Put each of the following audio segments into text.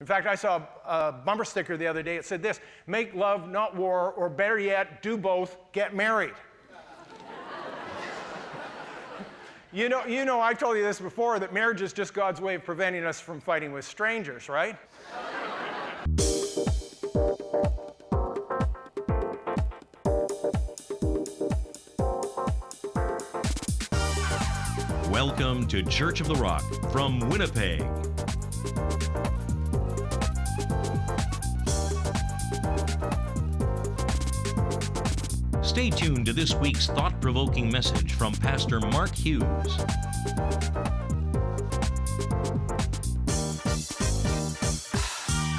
In fact, I saw a bumper sticker the other day. It said this: make love, not war, or better yet, do both, get married. You know, I've told you this before, that marriage is just God's way of preventing us from fighting with strangers, right? Welcome to Church of the Rock from Winnipeg. Stay tuned to this week's thought-provoking message from Pastor Mark Hughes.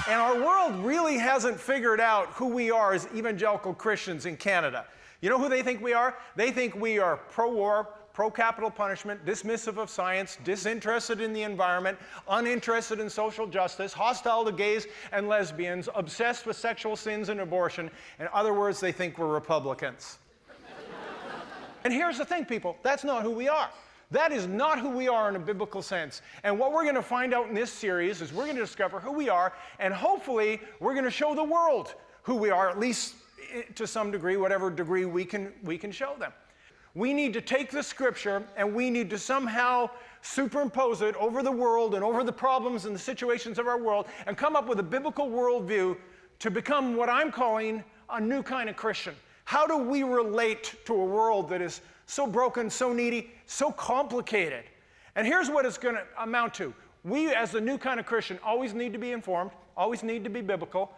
And our world really hasn't figured out who we are as evangelical Christians in Canada. You know who they think we are? They think we are pro-war, pro-capital punishment, dismissive of science, disinterested in the environment, uninterested in social justice, hostile to gays and lesbians, obsessed with sexual sins and abortion. In other words, they think we're Republicans. And here's the thing, people, that's not who we are. That is not who we are in a biblical sense. And what we're going to find out in this series is we're going to discover who we are, and hopefully we're going to show the world who we are, at least to some degree, whatever degree we can show them. We need to take the scripture and we need to somehow superimpose it over the world and over the problems and the situations of our world and come up with a biblical worldview to become what I'm calling a new kind of Christian. How do we relate to a world that is so broken, so needy, so complicated? And here's what it's going to amount to. We, as the new kind of Christian, always need to be informed, always need to be biblical.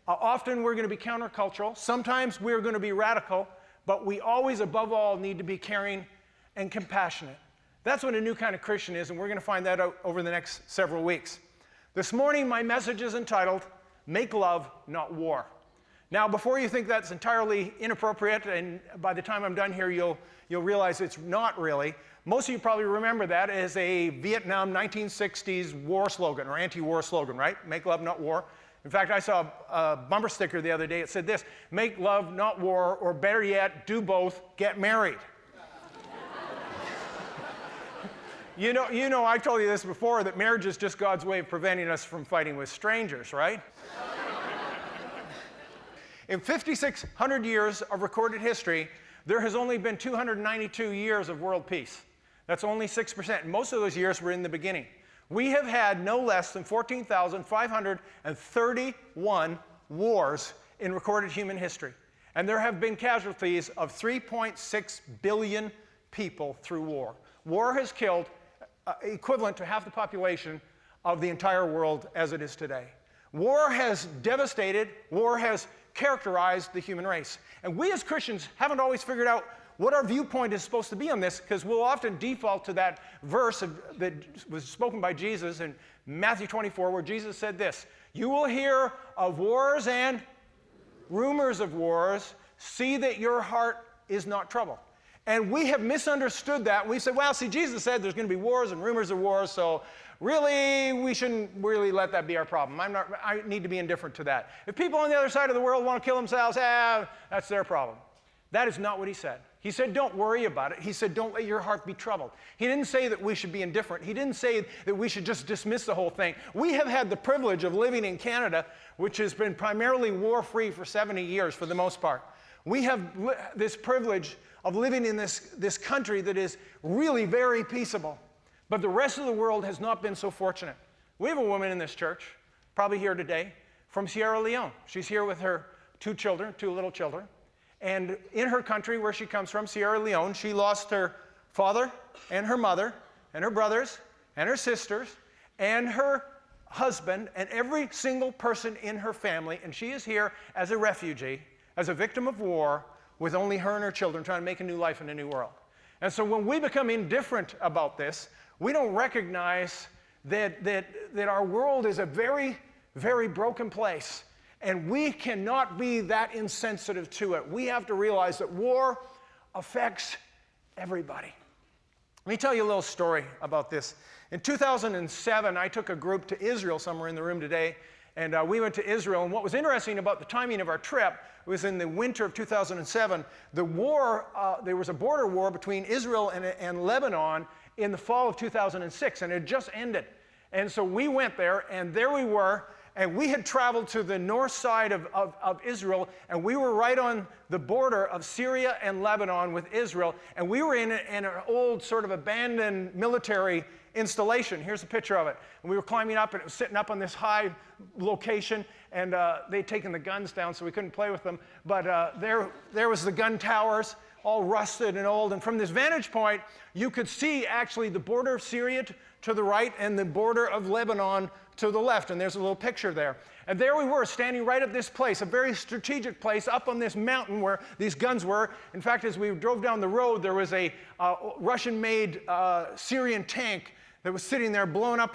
Often we're going to be countercultural. Sometimes we're going to be radical. But we always, above all, need to be caring and compassionate. That's what a new kind of Christian is, and we're going to find that out over the next several weeks. This morning, my message is entitled, Make Love, Not War. Now, before you think that's entirely inappropriate, and by the time I'm done here, you'll realize it's not really. Most of you probably remember that as a Vietnam 1960s war slogan, or anti-war slogan, right? Make love, not war. In fact, I saw a bumper sticker the other day. It said this: make love, not war, or better yet, do both, get married. You know, I've told you this before, that marriage is just God's way of preventing us from fighting with strangers, right? In 5,600 years of recorded history, there has only been 292 years of world peace. That's only 6%. Most of those years were in the beginning. We have had no less than 14,531 wars in recorded human history. And there have been casualties of 3.6 billion people through war. War has killed equivalent to half the population of the entire world as it is today. War has devastated, war has characterized the human race. And we as Christians haven't always figured out what our viewpoint is supposed to be on this, because we'll often default to that verse that was spoken by Jesus in Matthew 24, where Jesus said this: you will hear of wars and rumors of wars. See that your heart is not troubled. And we have misunderstood that. We said, well, see, Jesus said there's going to be wars and rumors of wars, so really, we shouldn't really let that be our problem. I need to be indifferent to that. If people on the other side of the world want to kill themselves, that's their problem. That is not what he said. He said, don't worry about it. He said, don't let your heart be troubled. He didn't say that we should be indifferent. He didn't say that we should just dismiss the whole thing. We have had the privilege of living in Canada, which has been primarily war-free for 70 years for the most part. We have this privilege of living in this country that is really very peaceable. But the rest of the world has not been so fortunate. We have a woman in this church, probably here today, from Sierra Leone. She's here with her two little children. And in her country, where she comes from, Sierra Leone, she lost her father and her mother and her brothers and her sisters and her husband and every single person in her family. And she is here as a refugee, as a victim of war, with only her and her children trying to make a new life in a new world. And so when we become indifferent about this, we don't recognize that our world is a very, very broken place. And we cannot be that insensitive to it. We have to realize that war affects everybody. Let me tell you a little story about this. In 2007, I took a group to Israel, somewhere in the room today, and we went to Israel. And what was interesting about the timing of our trip was in the winter of 2007, the war, there was a border war between Israel and Lebanon in the fall of 2006, and it had just ended. And so we went there, and there we were, and we had traveled to the north side of Israel, and we were right on the border of Syria and Lebanon with Israel, and we were in an old sort of abandoned military installation. Here's a picture of it. And we were climbing up, and it was sitting up on this high location, and they'd taken the guns down, so we couldn't play with them. But there was the gun towers, all rusted and old, and from this vantage point, you could see actually the border of Syria to the right and the border of Lebanon to the left, and there's a little picture there. And there we were, standing right at this place, a very strategic place up on this mountain where these guns were. In fact, as we drove down the road, there was a Russian-made Syrian tank that was sitting there blown up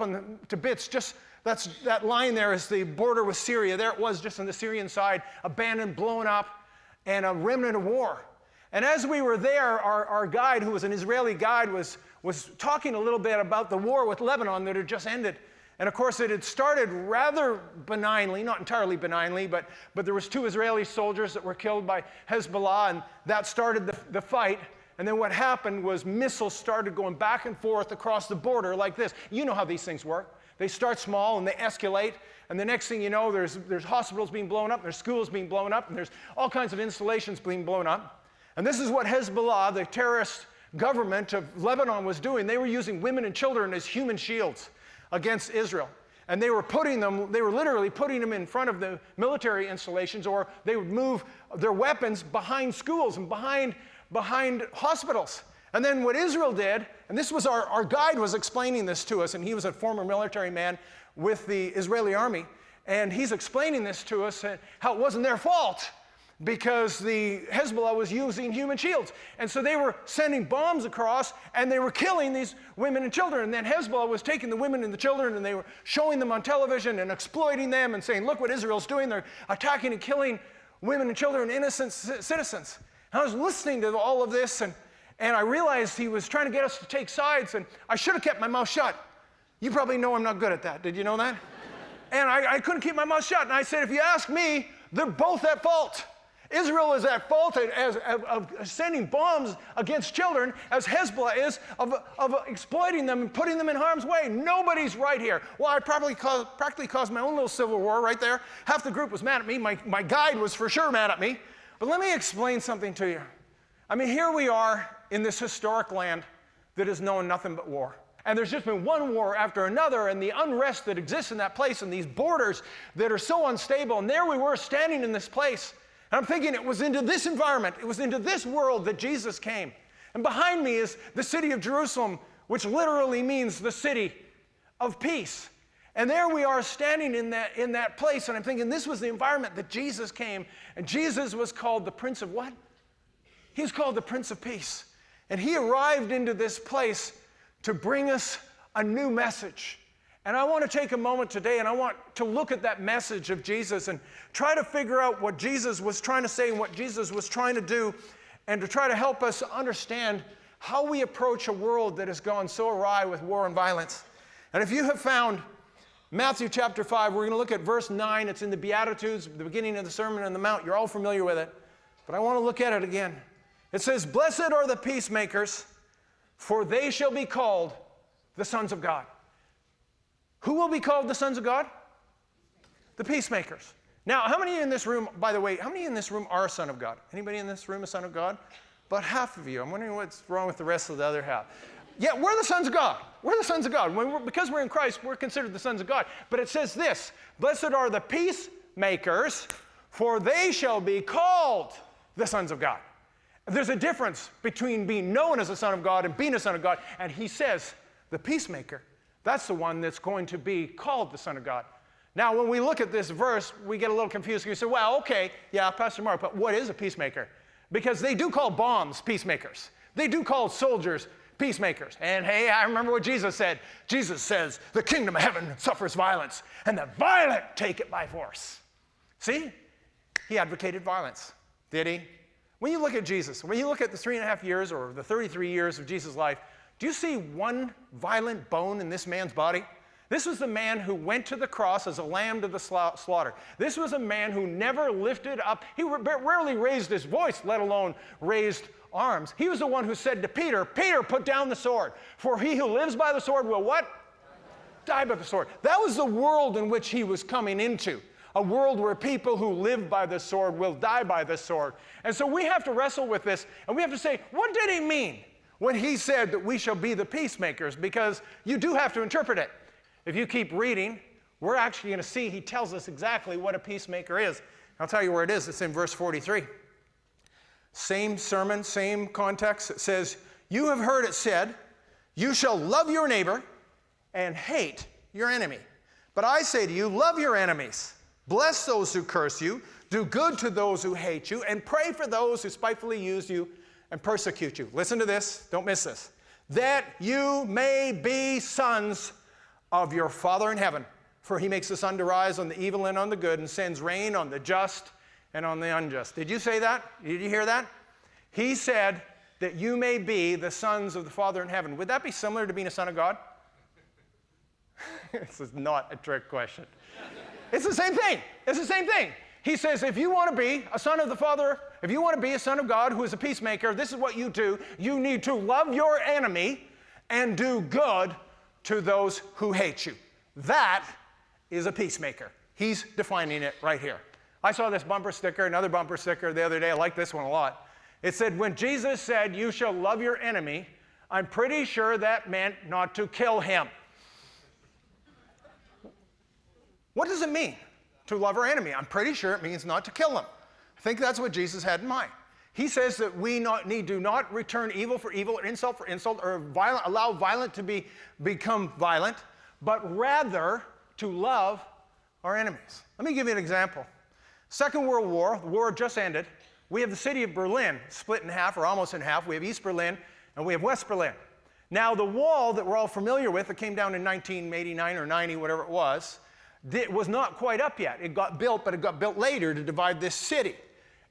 to bits. Just that line there is the border with Syria. There it was, just on the Syrian side, abandoned, blown up, and a remnant of war. And as we were there, our guide, who was an Israeli guide, was talking a little bit about the war with Lebanon that had just ended. And of course, it had started rather benignly, not entirely benignly, but there was 2 Israeli soldiers that were killed by Hezbollah, and that started the fight. And then what happened was missiles started going back and forth across the border like this. You know how these things work. They start small and they escalate, and the next thing you know, there's hospitals being blown up, there's schools being blown up, and there's all kinds of installations being blown up. And this is what Hezbollah, the terrorist government of Lebanon, was doing. They were using women and children as human shields against Israel. And they were literally putting them in front of the military installations, or they would move their weapons behind schools and behind hospitals. And then what Israel did, and this was our guide was explaining this to us, and he was a former military man with the Israeli army, and he's explaining this to us, how it wasn't their fault, because the Hezbollah was using human shields. And so they were sending bombs across, and they were killing these women and children. And then Hezbollah was taking the women and the children, and they were showing them on television and exploiting them and saying, look what Israel's doing. They're attacking and killing women and children, innocent citizens. And I was listening to all of this, and I realized he was trying to get us to take sides, and I should have kept my mouth shut. You probably know I'm not good at that. Did you know that? And I couldn't keep my mouth shut. And I said, if you ask me, they're both at fault. Israel is at fault of sending bombs against children, as Hezbollah is of exploiting them and putting them in harm's way. Nobody's right here. Well, I practically caused my own little civil war right there. Half the group was mad at me. My guide was for sure mad at me. But let me explain something to you. I mean, here we are in this historic land that has known nothing but war. And there's just been one war after another, and the unrest that exists in that place, and these borders that are so unstable. And there we were standing in this place. And I'm thinking it was into this environment, it was into this world that Jesus came. And behind me is the city of Jerusalem, which literally means the city of peace. And there we are standing in that place, and I'm thinking this was the environment that Jesus came. And Jesus was called the Prince of what? He was called the Prince of Peace. And he arrived into this place to bring us a new message. And I want to take a moment today, and I want to look at that message of Jesus and try to figure out what Jesus was trying to say and what Jesus was trying to do, and to try to help us understand how we approach a world that has gone so awry with war and violence. And if you have found Matthew chapter 5, we're going to look at verse 9. It's in the Beatitudes, the beginning of the Sermon on the Mount. You're all familiar with it, but I want to look at it again. It says, "Blessed are the peacemakers, for they shall be called the sons of God." Who will be called the sons of God? The peacemakers. Now, how many in this room, by the way, how many in this room are a son of God? Anybody in this room a son of God? About half of you. I'm wondering what's wrong with the rest of the other half. Yeah, we're the sons of God. We're the sons of God. Because we're in Christ, we're considered the sons of God. But it says this, "Blessed are the peacemakers, for they shall be called the sons of God." There's a difference between being known as a son of God and being a son of God. And he says, the peacemaker, that's the one that's going to be called the Son of God. Now, when we look at this verse, we get a little confused. We say, well, okay, yeah, Pastor Mark, but what is a peacemaker? Because they do call bombs peacemakers. They do call soldiers peacemakers. And hey, I remember what Jesus said. Jesus says, the kingdom of heaven suffers violence, and the violent take it by force. See? He advocated violence. Did he? When you look at Jesus, when you look at the 3.5 years or the 33 years of Jesus' life, do you see one violent bone in this man's body? This was the man who went to the cross as a lamb to the slaughter. This was a man who never lifted up, he rarely raised his voice, let alone raised arms. He was the one who said to Peter, "Peter, put down the sword, for he who lives by the sword will" what? die by the sword. That was the world in which he was coming into. A world where people who live by the sword will die by the sword. And so we have to wrestle with this, and we have to say, what did he mean when he said that we shall be the peacemakers? Because you do have to interpret it. If you keep reading, we're actually going to see he tells us exactly what a peacemaker is. I'll tell you where it is. It's in verse 43. Same sermon, same context. It says, you have heard it said, you shall love your neighbor and hate your enemy. But I say to you, love your enemies. Bless those who curse you, do good to those who hate you, and pray for those who spitefully use you and persecute you. Listen to this, don't miss this. That you may be sons of your Father in heaven. For he makes the sun to rise on the evil and on the good, and sends rain on the just and on the unjust. Did you say that? Did you hear that? He said that you may be the sons of the Father in heaven. Would that be similar to being a son of God? This is not a trick question. It's the same thing. It's the same thing. He says, if you want to be a son of the Father, if you want to be a son of God who is a peacemaker, this is what you do. You need to love your enemy and do good to those who hate you. That is a peacemaker. He's defining it right here. I saw this bumper sticker, another bumper sticker the other day. I like this one a lot. It said, when Jesus said, you shall love your enemy, I'm pretty sure that meant not to kill him. What does it mean to love our enemy? I'm pretty sure it means not to kill them. I think that's what Jesus had in mind. He says that we do not return evil for evil or insult for insult or allow violent to become violent, but rather to love our enemies. Let me give you an example. Second World War, the war just ended. We have the city of Berlin split in half or almost in half. We have East Berlin and we have West Berlin. Now the wall that we're all familiar with, that came down in 1989 or 90, whatever it was not quite up yet. It got built, but it got built later to divide this city.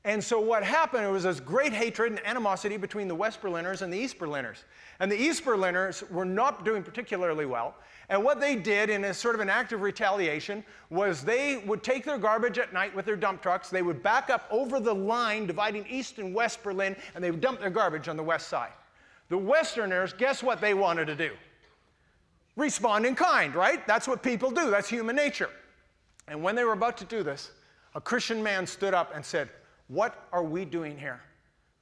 And so what happened, it was this great hatred and animosity between the West Berliners and the East Berliners. And the East Berliners were not doing particularly well. And what they did in a sort of an act of retaliation was they would take their garbage at night with their dump trucks. They would back up over the line dividing East and West Berlin, and they would dump their garbage on the west side. The Westerners, guess what they wanted to do? Respond in kind, right? That's what people do. That's human nature. And when they were about to do this, a Christian man stood up and said, what are we doing here?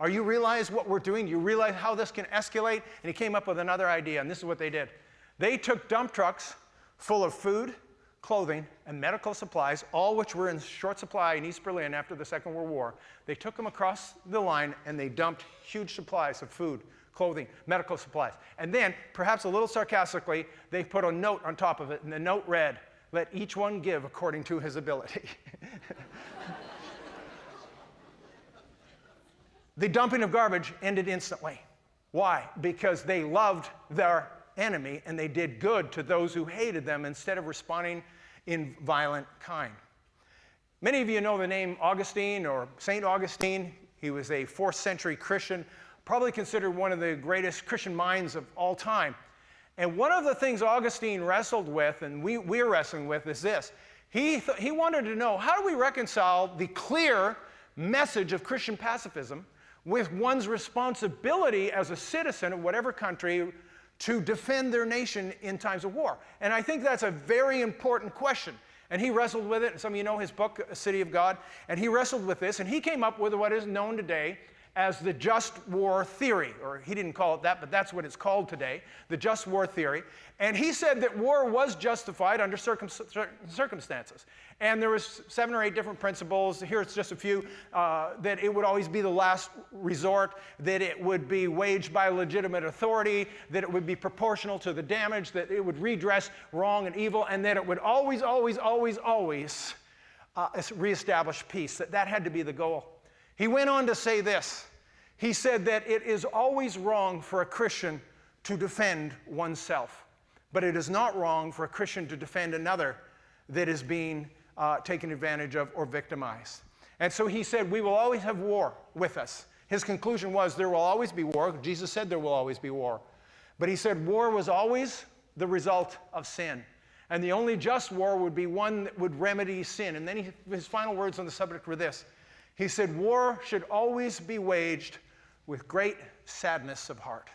Are you realize what we're doing? Do you realize how this can escalate? And he came up with another idea, and this is what they did. They took dump trucks full of food, clothing, and medical supplies, all which were in short supply in East Berlin after the Second World War. They took them across the line, and they dumped huge supplies of food, clothing, medical supplies. And then, perhaps a little sarcastically, they put a note on top of it, and the note read, let each one give according to his ability. The dumping of garbage ended instantly. Why? Because they loved their enemy, and they did good to those who hated them instead of responding in violent kind. Many of you know the name Augustine or St. Augustine. He was a 4th century Christian, probably considered one of the greatest Christian minds of all time. And one of the things Augustine wrestled with, and we're wrestling with, is this. He wanted to know, how do we reconcile the clear message of Christian pacifism with one's responsibility as a citizen of whatever country to defend their nation in times of war? And I think that's a very important question. And he wrestled with it, and some of you know his book, A City of God, and he wrestled with this, and he came up with what is known today as the just war theory, or he didn't call it that, but that's what it's called today, the just war theory. And he said that war was justified under circumstances. And there was 7 or 8 different principles. Here it's just a few. That it would always be the last resort, that it would be waged by legitimate authority, that it would be proportional to the damage, that it would redress wrong and evil, and that it would always, always, always, always reestablish peace, that had to be the goal. He went on to say this. He said that it is always wrong for a Christian to defend oneself, but it is not wrong for a Christian to defend another that is being taken advantage of or victimized. And so he said, we will always have war with us. His conclusion was, there will always be war. Jesus said there will always be war. But he said war was always the result of sin. And the only just war would be one that would remedy sin. And then his final words on the subject were this. He said, war should always be waged with great sadness of heart.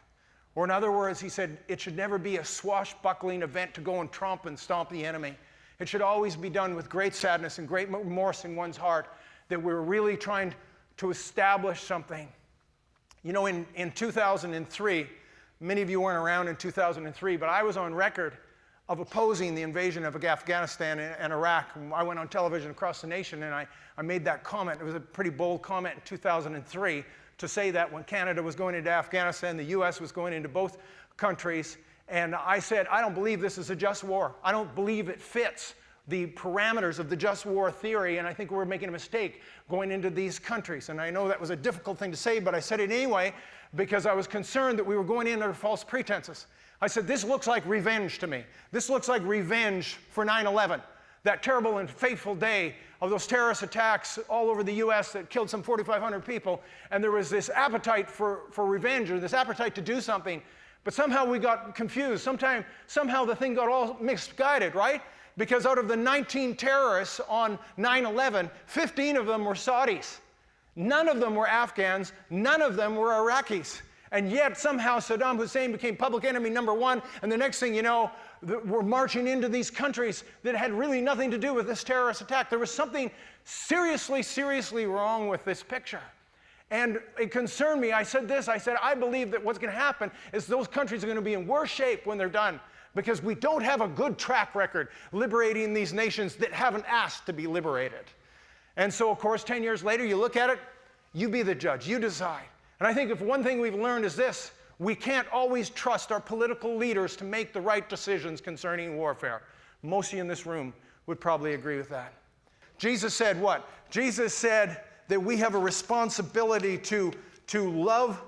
Or in other words, he said, it should never be a swashbuckling event to go and tromp and stomp the enemy. It should always be done with great sadness and great remorse in one's heart that we're really trying to establish something. You know, in 2003, many of you weren't around in 2003, but I was on record of opposing the invasion of Afghanistan and Iraq. I went on television across the nation and I made that comment. It was a pretty bold comment in 2003 to say that when Canada was going into Afghanistan, the US was going into both countries. And I said, I don't believe this is a just war. I don't believe it fits the parameters of the just war theory, and I think we're making a mistake going into these countries. And I know that was a difficult thing to say, but I said it anyway because I was concerned that we were going in under false pretenses. I said, this looks like revenge to me. This looks like revenge for 9/11, that terrible and fateful day of those terrorist attacks all over the US that killed some 4,500 people. And there was this appetite for revenge, or this appetite to do something. But somehow we got confused. Somehow the thing got all misguided, right? Because out of the 19 terrorists on 9/11, 15 of them were Saudis. None of them were Afghans. None of them were Iraqis. And yet somehow Saddam Hussein became public enemy number one, and the next thing you know, we're marching into these countries that had really nothing to do with this terrorist attack. There was something seriously, seriously wrong with this picture. And it concerned me. I said this, I said, I believe that what's going to happen is those countries are going to be in worse shape when they're done, because we don't have a good track record liberating these nations that haven't asked to be liberated. And so, of course, 10 years later, you look at it, you be the judge, you decide. And I think if one thing we've learned is this: we can't always trust our political leaders to make the right decisions concerning warfare. Most of you in this room would probably agree with that. Jesus said what? Jesus said that we have a responsibility to love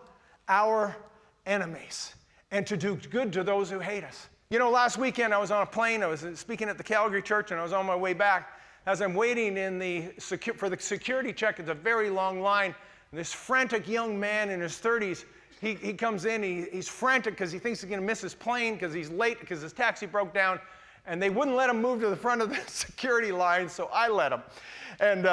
our enemies and to do good to those who hate us. You know, last weekend I was on a plane. I was speaking at the Calgary church, and I was on my way back. As I'm waiting for the security check, it's a very long line. And this frantic young man in his 30s, he comes in, he's frantic because he thinks he's going to miss his plane because he's late because his taxi broke down. And they wouldn't let him move to the front of the security line, so I let him. And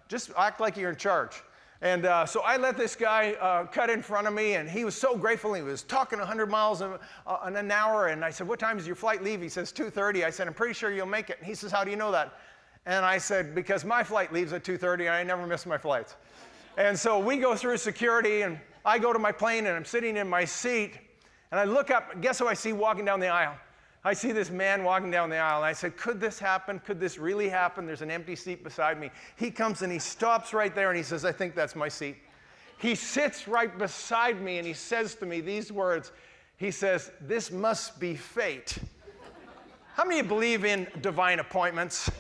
just act like you're in charge. And so I let this guy cut in front of me, and he was so grateful. He was talking 100 miles an hour, and I said, what time does your flight leave? He says, 2:30. I said, I'm pretty sure you'll make it. And he says, how do you know that? And I said, because my flight leaves at 2:30, and I never miss my flights. And so we go through security, and I go to my plane, and I'm sitting in my seat, and I look up, guess who I see walking down the aisle? I see this man walking down the aisle, and I said, could this happen? Could this really happen? There's an empty seat beside me. He comes and he stops right there, and he says, I think that's my seat. He sits right beside me, and he says to me these words. He says, this must be fate. How many of you believe in divine appointments?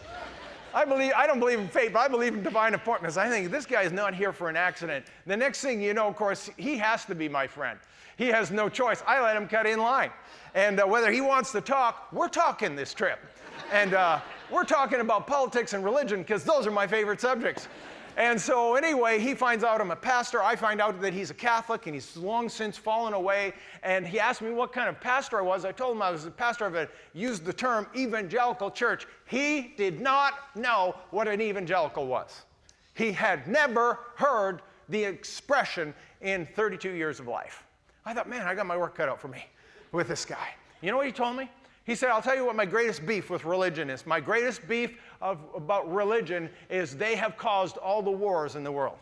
I don't believe in fate, but I believe in divine appointments. I think this guy is not here for an accident. The next thing you know, of course, he has to be my friend. He has no choice. I let him cut in line. And whether he wants to talk, we're talking this trip. And we're talking about politics and religion because those are my favorite subjects. And so anyway, he finds out I'm a pastor. I find out that he's a Catholic, and he's long since fallen away. And he asked me what kind of pastor I was. I told him I was a pastor of used the term evangelical church. He did not know what an evangelical was. He had never heard the expression in 32 years of life. I thought, man, I got my work cut out for me with this guy. You know what he told me? He said, I'll tell you what my greatest beef with religion is. My greatest beef about religion is they have caused all the wars in the world.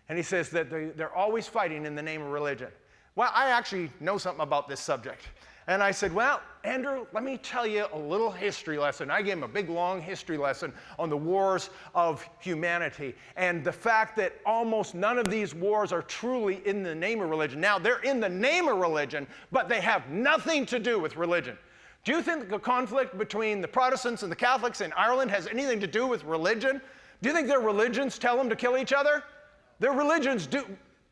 And he says that they're always fighting in the name of religion. Well, I actually know something about this subject. And I said, well, Andrew, let me tell you a little history lesson. I gave him a big, long history lesson on the wars of humanity and the fact that almost none of these wars are truly in the name of religion. Now, they're in the name of religion, but they have nothing to do with religion. Do you think the conflict between the Protestants and the Catholics in Ireland has anything to do with religion? Do you think their religions tell them to kill each other? Their religions do.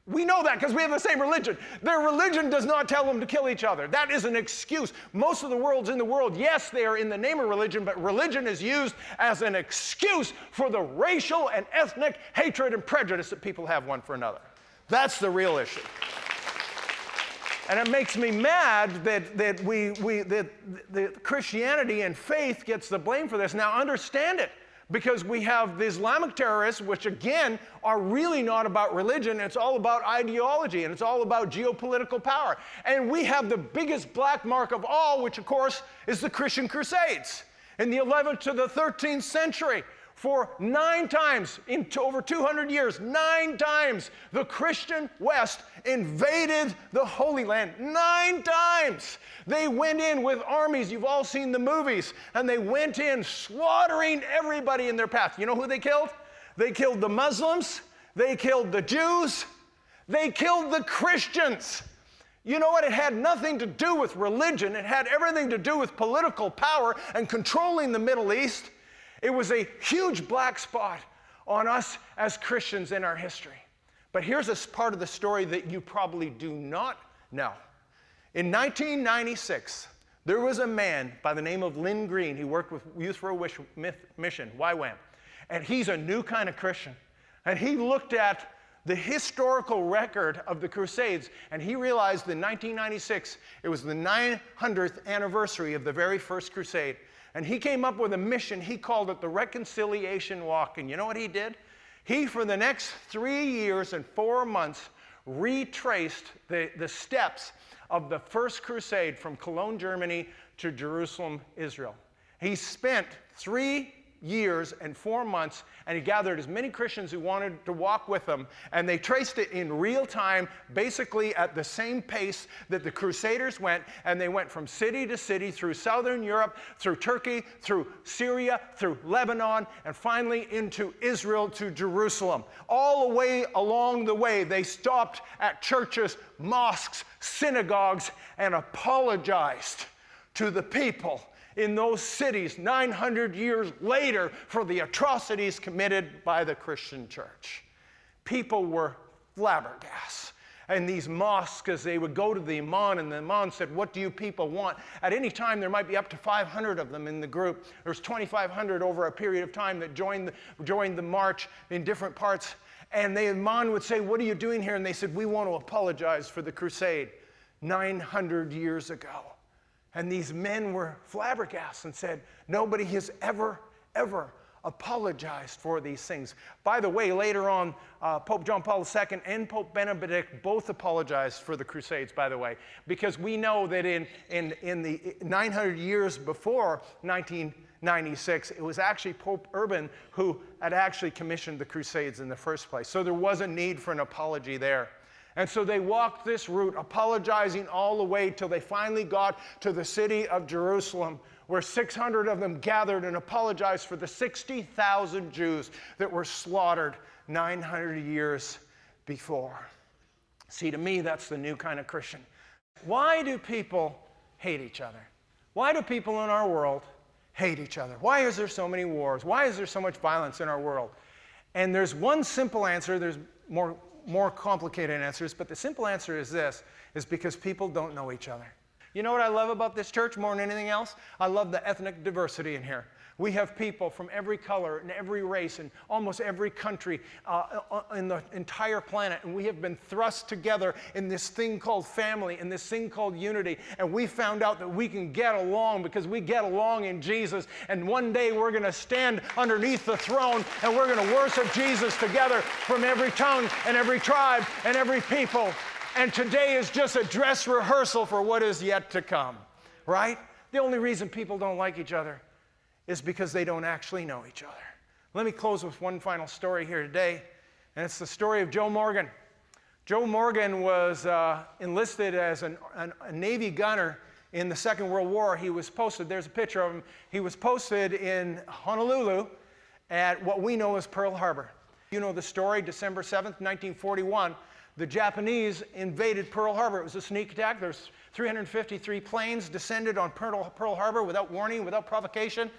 We know that because we have the same religion. Their religion does not tell them to kill each other. That is an excuse. Most of the worlds in the world, yes, they are in the name of religion, but religion is used as an excuse for the racial and ethnic hatred and prejudice that people have one for another. That's the real issue. And it makes me mad that Christianity and faith gets the blame for this. Now, understand it. because we have the Islamic terrorists, which again are really not about religion. It's all about ideology, and it's all about geopolitical power. And we have the biggest black mark of all, which of course is the Christian Crusades in the 11th to the 13th century. For 9 times, in over 200 years, 9 times the Christian West invaded the Holy Land. 9 times! They went in with armies. You've all seen the movies. And they went in slaughtering everybody in their path. You know who they killed? They killed the Muslims. They killed the Jews. They killed the Christians. You know what? It had nothing to do with religion. It had everything to do with political power and controlling the Middle East. It was a huge black spot on us as Christians in our history. But here's a part of the story that you probably do not know. In 1996, there was a man by the name of Lynn Green. He worked with Youth for a Mission, YWAM. And he's a new kind of Christian. And he looked at the historical record of the Crusades, and he realized in 1996, it was the 900th anniversary of the very first crusade. And he came up with a mission. He called it the Reconciliation Walk. And you know what he did? He, for the next 3 years and 4 months, retraced the steps of the first crusade from Cologne, Germany to Jerusalem, Israel. He spent 3 years and 4 months, and he gathered as many Christians who wanted to walk with him, and they traced it in real time, basically at the same pace that the Crusaders went, and they went from city to city through southern Europe, through Turkey, through Syria, through Lebanon, and finally into Israel to Jerusalem. All the way along the way, they stopped at churches, mosques, synagogues, and apologized to the people in those cities 900 years later for the atrocities committed by the Christian church. People were flabbergasted. And these mosques, as they would go to the imam, and the imam said, "What do you people want?" At any time, there might be up to 500 of them in the group. There's 2,500 over a period of time that joined the march in different parts. And the imam would say, "What are you doing here?" And they said, "We want to apologize for the crusade 900 years ago." And these men were flabbergasted and said, nobody has ever apologized for these things. By the way, later on, Pope John Paul II and Pope Benedict both apologized for the Crusades, by the way, because we know that in the 900 years before 1996, it was actually Pope Urban who had actually commissioned the Crusades in the first place. So there was a need for an apology there. And so they walked this route, apologizing all the way till they finally got to the city of Jerusalem, where 600 of them gathered and apologized for the 60,000 Jews that were slaughtered 900 years before. See, to me, that's the new kind of Christian. Why do people hate each other? Why do people in our world hate each other? Why is there so many wars? Why is there so much violence in our world? And there's one simple answer. There's more complicated answers, but the simple answer is this, is because people don't know each other. You know what I love about this church more than anything else? I love the ethnic diversity in here. We have people from every color and every race and almost every country in the entire planet, and we have been thrust together in this thing called family, in this thing called unity, and we found out that we can get along because we get along in Jesus, and one day we're going to stand underneath the throne and we're going to worship Jesus together from every tongue and every tribe and every people. And today is just a dress rehearsal for what is yet to come, right? The only reason people don't like each other is because they don't actually know each other. Let me close with one final story here today, and it's the story of Joe Morgan. Joe Morgan was enlisted as a Navy gunner in the Second World War. He was posted, there's a picture of him, he was posted in Honolulu at what we know as Pearl Harbor. You know the story, December 7th, 1941. The Japanese invaded Pearl Harbor. It was a sneak attack. There's 353 planes descended on Pearl Harbor without warning, without provocation.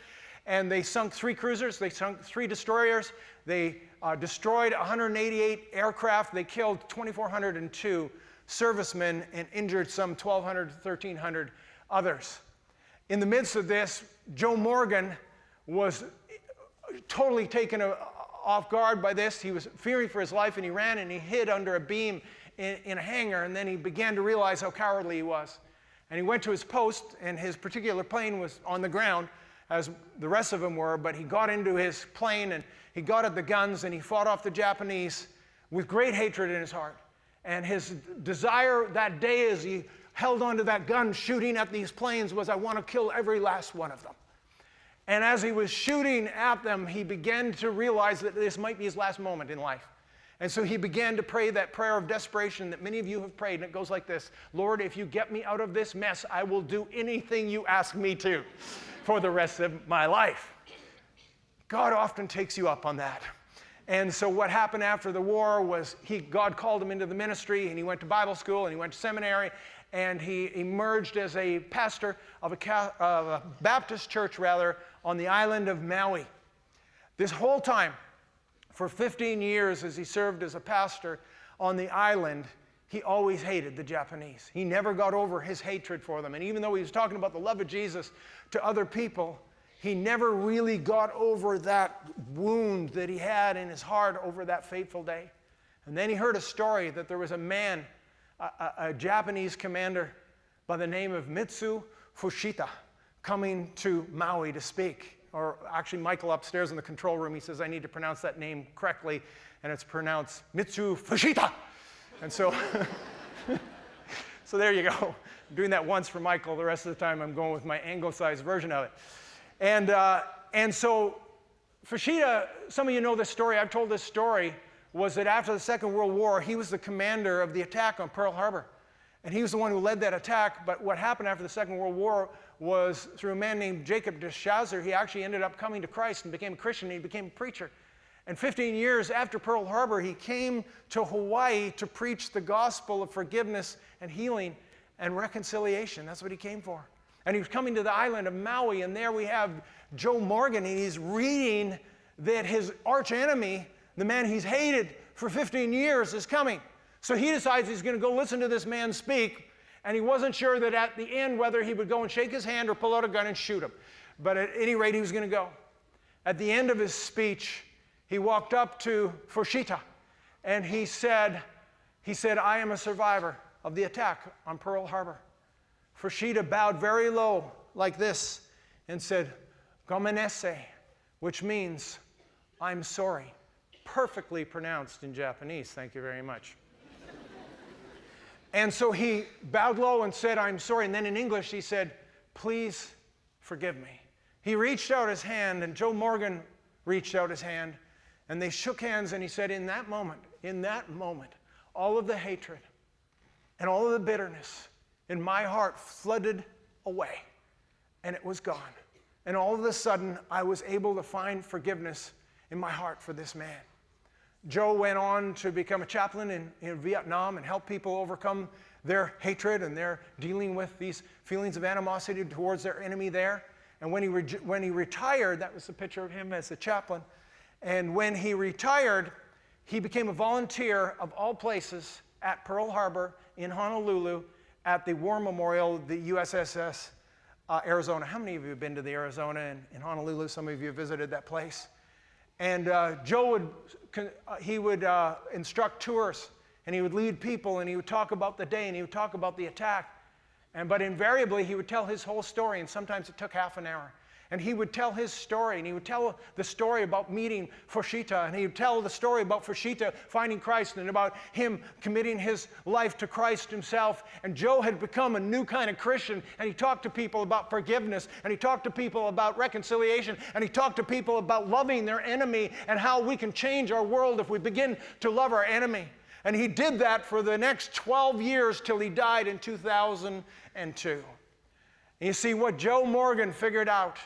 And they sunk 3 cruisers. They sunk 3 destroyers. They destroyed 188 aircraft. They killed 2,402 servicemen and injured some 1,200 to 1,300 others. In the midst of this, Joe Morgan was totally taken off guard by this. He was fearing for his life, and he ran and he hid under a beam in a hangar, and then he began to realize how cowardly he was. And he went to his post, and his particular plane was on the ground, as the rest of them were, but he got into his plane and he got at the guns and he fought off the Japanese with great hatred in his heart. And his desire that day as he held onto that gun shooting at these planes was, I want to kill every last one of them. And as he was shooting at them, he began to realize that this might be his last moment in life. And so he began to pray that prayer of desperation that many of you have prayed, and it goes like this: Lord, if you get me out of this mess, I will do anything you ask me to for the rest of my life. God often takes you up on that. And so what happened after the war was God called him into the ministry, and he went to Bible school, and he went to seminary, and he emerged as a pastor of a Baptist church, on the island of Maui. This whole time, for 15 years as he served as a pastor on the island, he always hated the Japanese. He never got over his hatred for them. And even though he was talking about the love of Jesus to other people, he never really got over that wound that he had in his heart over that fateful day. And then he heard a story that there was a man, a Japanese commander by the name of Mitsu Fushita, coming to Maui to speak. Or actually, Michael upstairs in the control room, he says, I need to pronounce that name correctly, and it's pronounced Mitsu Fushita. And so, so there you go. I'm doing that once for Michael. The rest of the time, I'm going with my anglicized version of it. And so Fushita, some of you know this story, I've told this story, was that after the Second World War, he was the commander of the attack on Pearl Harbor. And he was the one who led that attack, but what happened after the Second World War was through a man named Jacob de Chazer, he actually ended up coming to Christ and became a Christian, and he became a preacher. And 15 years after Pearl Harbor, he came to Hawaii to preach the gospel of forgiveness and healing and reconciliation. That's what he came for. And he was coming to the island of Maui, and there we have Joe Morgan, and he's reading that his arch enemy, the man he's hated for 15 years, is coming. So he decides he's going to go listen to this man speak, and he wasn't sure that at the end whether he would go and shake his hand or pull out a gun and shoot him. But at any rate, he was going to go. At the end of his speech, he walked up to Fushita, and he said, I am a survivor of the attack on Pearl Harbor. Fushita bowed very low like this and said, Gomenese, which means, I'm sorry. Perfectly pronounced in Japanese, thank you very much. And so he bowed low and said, I'm sorry. And then in English, he said, please forgive me. He reached out his hand, and Joe Morgan reached out his hand, and they shook hands, and he said, in that moment, all of the hatred and all of the bitterness in my heart flooded away, and it was gone. And all of a sudden, I was able to find forgiveness in my heart for this man. Joe went on to become a chaplain in Vietnam and help people overcome their hatred and their dealing with these feelings of animosity towards their enemy there. And when he retired, that was the picture of him as a chaplain. And when he retired, he became a volunteer of all places at Pearl Harbor in Honolulu at the War Memorial, the USS Arizona. How many of you have been to the Arizona in Honolulu? Some of you have visited that place. And Joe would instruct tours, and he would lead people, and he would talk about the day, and he would talk about the attack. But invariably, he would tell his whole story, and sometimes it took half an hour. And he would tell his story, and he would tell the story about meeting Fushita, and he would tell the story about Fushita finding Christ and about him committing his life to Christ himself. And Joe had become a new kind of Christian, and he talked to people about forgiveness, and he talked to people about reconciliation, and he talked to people about loving their enemy and how we can change our world if we begin to love our enemy. And he did that for the next 12 years till he died in 2002. And you see, what Joe Morgan figured out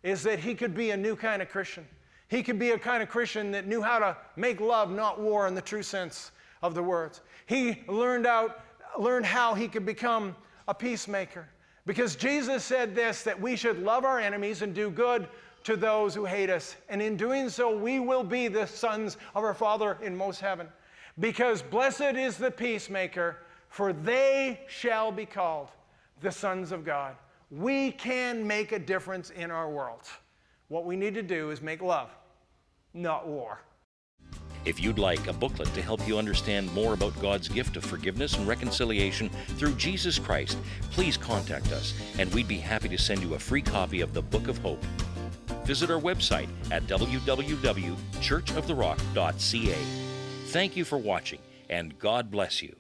is that he could be a new kind of Christian. He could be a kind of Christian that knew how to make love, not war, in the true sense of the words. He learned how he could become a peacemaker. Because Jesus said this, that we should love our enemies and do good to those who hate us. And in doing so, we will be the sons of our Father in most heaven. Because blessed is the peacemaker, for they shall be called the sons of God. We can make a difference in our world. What we need to do is make love, not war. If you'd like a booklet to help you understand more about God's gift of forgiveness and reconciliation through Jesus Christ, please contact us, and we'd be happy to send you a free copy of the Book of Hope. visit our website at www.churchoftherock.ca. Thank you for watching, and God bless you.